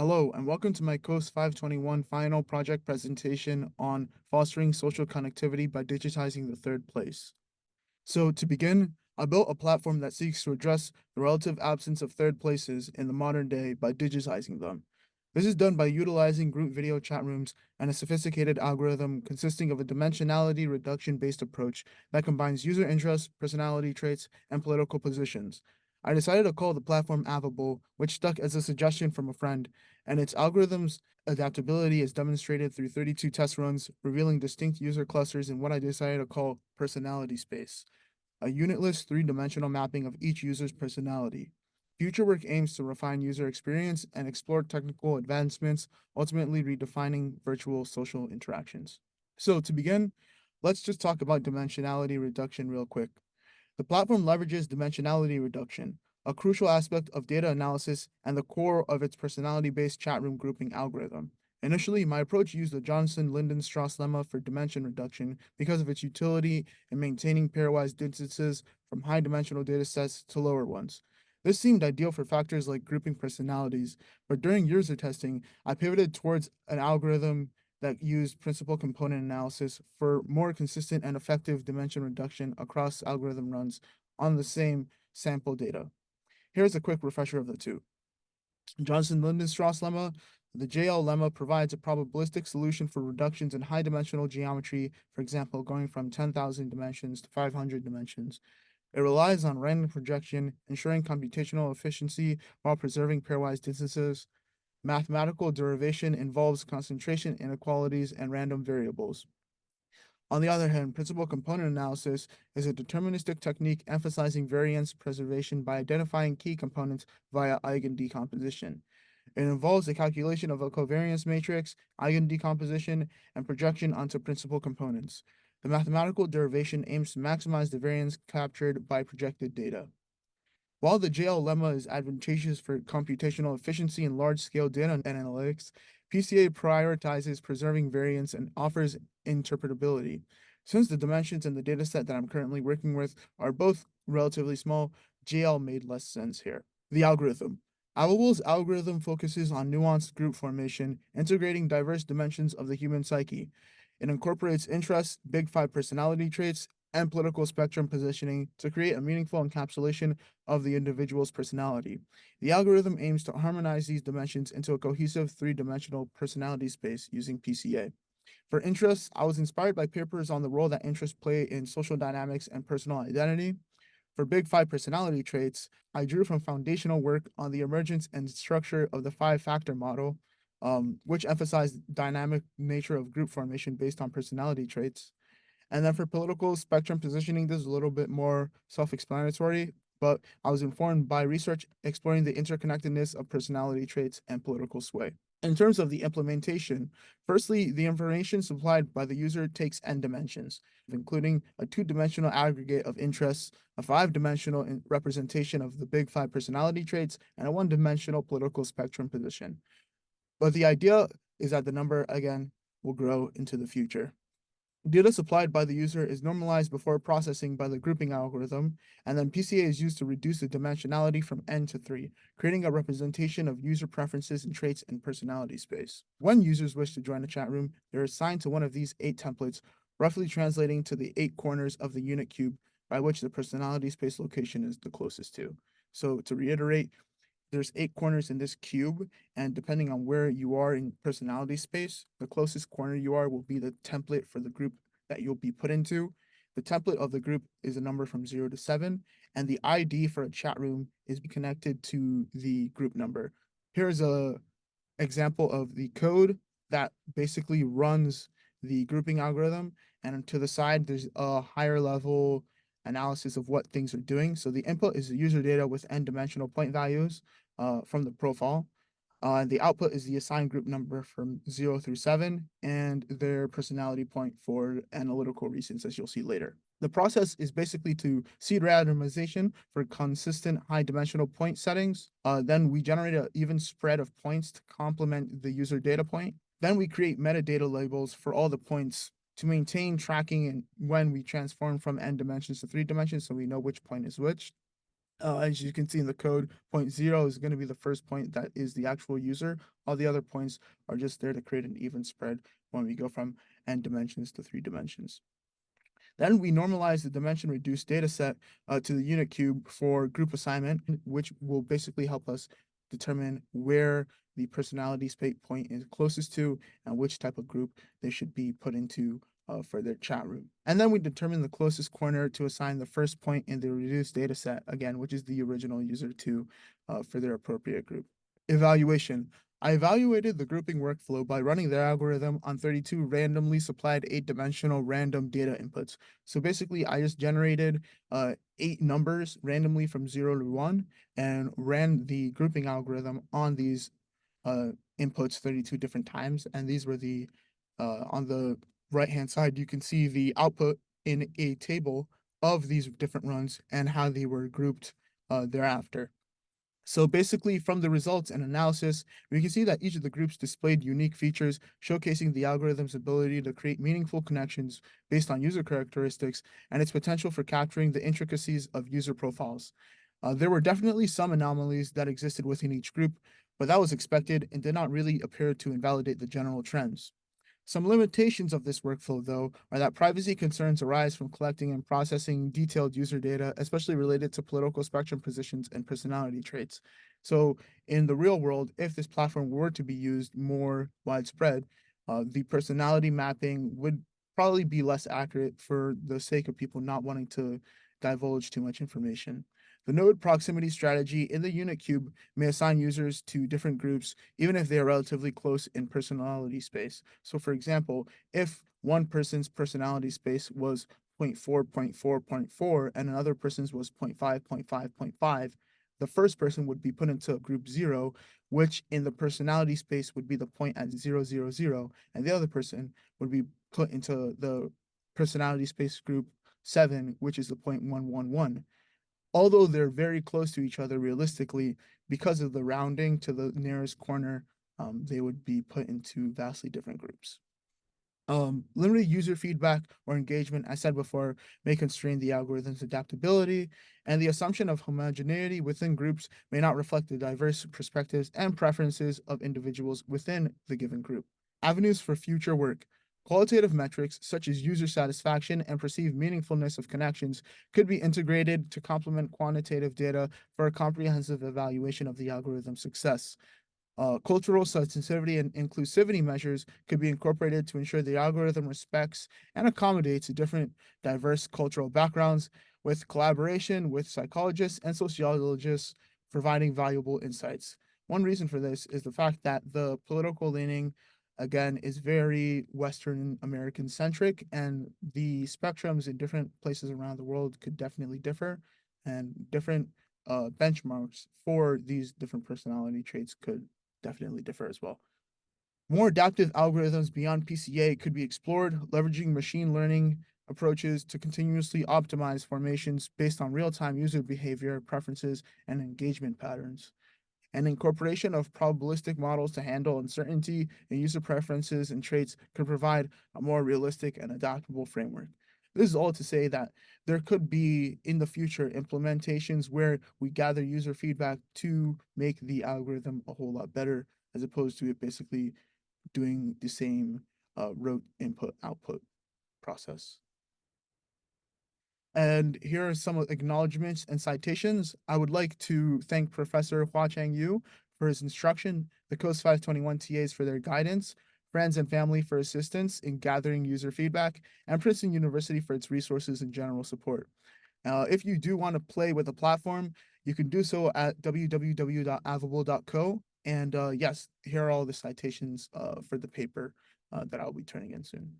Hello, and welcome to my COS 521 final project presentation on fostering social connectivity by digitizing the third place. So, to begin, I built a platform that seeks to address the relative absence of third places in the modern day by digitizing them. This is done by utilizing group video chat rooms and a sophisticated algorithm consisting of a dimensionality reduction based approach that combines user interests, personality traits, and political positions. I decided to call the platform Avable, which stuck as a suggestion from a friend, and its algorithm's adaptability is demonstrated through 32 test runs, revealing distinct user clusters in what I decided to call personality space, a unitless three-dimensional mapping of each user's personality. Future work aims to refine user experience and explore technical advancements, ultimately redefining virtual social interactions. So, to begin, let's just talk about dimensionality reduction real quick. The platform leverages dimensionality reduction, a crucial aspect of data analysis and the core of its personality-based chat room grouping algorithm. Initially, my approach used the Johnson-Lindenstrass lemma for dimension reduction because of its utility in maintaining pairwise distances from high-dimensional datasets to lower ones. This seemed ideal for factors like grouping personalities, but during user testing, I pivoted towards an algorithm that used principal component analysis for more consistent and effective dimension reduction across algorithm runs on the same sample data. Here's a quick refresher of the two. Johnson-Lindenstrass lemma. The JL lemma provides a probabilistic solution for reductions in high-dimensional geometry, for example, going from 10,000 dimensions to 500 dimensions. It relies on random projection, ensuring computational efficiency while preserving pairwise distances. Mathematical derivation involves concentration inequalities and random variables. On the other hand, principal component analysis is a deterministic technique emphasizing variance preservation by identifying key components via eigendecomposition. It involves the calculation of a covariance matrix, eigendecomposition, and projection onto principal components. The mathematical derivation aims to maximize the variance captured by projected data. While the JL lemma is advantageous for computational efficiency in large-scale data analytics, PCA prioritizes preserving variance and offers interpretability. Since the dimensions in the dataset that I'm currently working with are both relatively small, JL made less sense here. The algorithm. Avable's algorithm focuses on nuanced group formation, integrating diverse dimensions of the human psyche. It incorporates interests, big five personality traits, and political spectrum positioning to create a meaningful encapsulation of the individual's personality. The algorithm aims to harmonize these dimensions into a cohesive three-dimensional personality space using PCA. For interests, I was inspired by papers on the role that interests play in social dynamics and personal identity. For Big Five personality traits, I drew from foundational work on the emergence and structure of the five-factor model, which emphasized dynamic nature of group formation based on personality traits. And then for political spectrum positioning, this is a little bit more self-explanatory, but I was informed by research exploring the interconnectedness of personality traits and political sway. In terms of the implementation, firstly, the information supplied by the user takes n dimensions, including a two-dimensional aggregate of interests, a five-dimensional representation of the big five personality traits, and a one-dimensional political spectrum position. But the idea is that the number, again, will grow into the future. Data supplied by the user is normalized before processing by the grouping algorithm, and then PCA is used to reduce the dimensionality from n to 3, creating a representation of user preferences and traits in personality space. When users wish to join a chat room, they're assigned to one of these 8 templates, roughly translating to the 8 corners of the unit cube by which the personality space location is the closest to. So to reiterate, there's 8 corners in this cube, and depending on where you are in personality space, the closest corner you are will be the template for the group that you'll be put into. The template of the group is a number from 0 to 7, and the ID for a chat room is connected to the group number. Here's a example of the code that basically runs the grouping algorithm, and to the side there's a higher level analysis of what things are doing. So the input is the user data with n dimensional point values from the profile. And the output is the assigned group number from 0 through 7 and their personality point for analytical reasons, as you'll see later. The process is basically to seed randomization for consistent high dimensional point settings. Then we generate an even spread of points to complement the user data point. Then we create metadata labels for all the points to maintain tracking and when we transform from n dimensions to 3 dimensions so we know which point is which. As you can see in the code, point 0 is going to be the first point that is the actual user. All the other points are just there to create an even spread when we go from n dimensions to 3 dimensions. Then we normalize the dimension reduced data set to the unit cube for group assignment, which will basically help us determine where the personality space point is closest to and which type of group they should be put into for their chat room. And then we determine the closest corner to assign the first point in the reduced data set, again, which is the original user to for their appropriate group. Evaluation. I evaluated the grouping workflow by running the algorithm on 32 randomly supplied 8-dimensional random data inputs. So basically, I just generated 8 numbers randomly from 0 to 1 and ran the grouping algorithm on these inputs 32 different times. And these were on the right-hand side, you can see the output in a table of these different runs and how they were grouped thereafter. So basically, from the results and analysis, we can see that each of the groups displayed unique features, showcasing the algorithm's ability to create meaningful connections based on user characteristics and its potential for capturing the intricacies of user profiles. There were definitely some anomalies that existed within each group, but that was expected and did not really appear to invalidate the general trends. Some limitations of this workflow, though, are that privacy concerns arise from collecting and processing detailed user data, especially related to political spectrum positions and personality traits. So, in the real world, if this platform were to be used more widespread, the personality mapping would probably be less accurate for the sake of people not wanting to divulge too much information. The node proximity strategy in the unit cube may assign users to different groups, even if they are relatively close in personality space. So, for example, if one person's personality space was 0.4, 0.4, 0.4, and another person's was 0.5, 0.5, 0.5, the first person would be put into group 0, which in the personality space would be the point at 0, 0, 0, and the other person would be put into the personality space group 7, which is the point 1, 1, 1. Although they're very close to each other realistically, because of the rounding to the nearest corner, they would be put into vastly different groups. Limited user feedback or engagement, as said before, may constrain the algorithm's adaptability, and the assumption of homogeneity within groups may not reflect the diverse perspectives and preferences of individuals within the given group. Avenues for future work. Qualitative metrics, such as user satisfaction and perceived meaningfulness of connections, could be integrated to complement quantitative data for a comprehensive evaluation of the algorithm's success. Cultural sensitivity and inclusivity measures could be incorporated to ensure the algorithm respects and accommodates different diverse cultural backgrounds, with collaboration with psychologists and sociologists providing valuable insights. One reason for this is the fact that the political leaning, again, is very Western American centric, and the spectrums in different places around the world could definitely differ, and different benchmarks for these different personality traits could definitely differ as well. More adaptive algorithms beyond PCA could be explored, leveraging machine learning approaches to continuously optimize formations based on real-time user behavior, preferences, and engagement patterns. And incorporation of probabilistic models to handle uncertainty in user preferences and traits could provide a more realistic and adaptable framework. This is all to say that there could be in the future implementations where we gather user feedback to make the algorithm a whole lot better, as opposed to it basically doing the same rote input output process. And here are some acknowledgments and citations. I would like to thank Professor Hua Chang Yu for his instruction, the COS 521 TAs for their guidance, friends and family for assistance in gathering user feedback, and Princeton University for its resources and general support. If you do want to play with the platform, you can do so at www.avable.co. And yes, here are all the citations for the paper that I'll be turning in soon.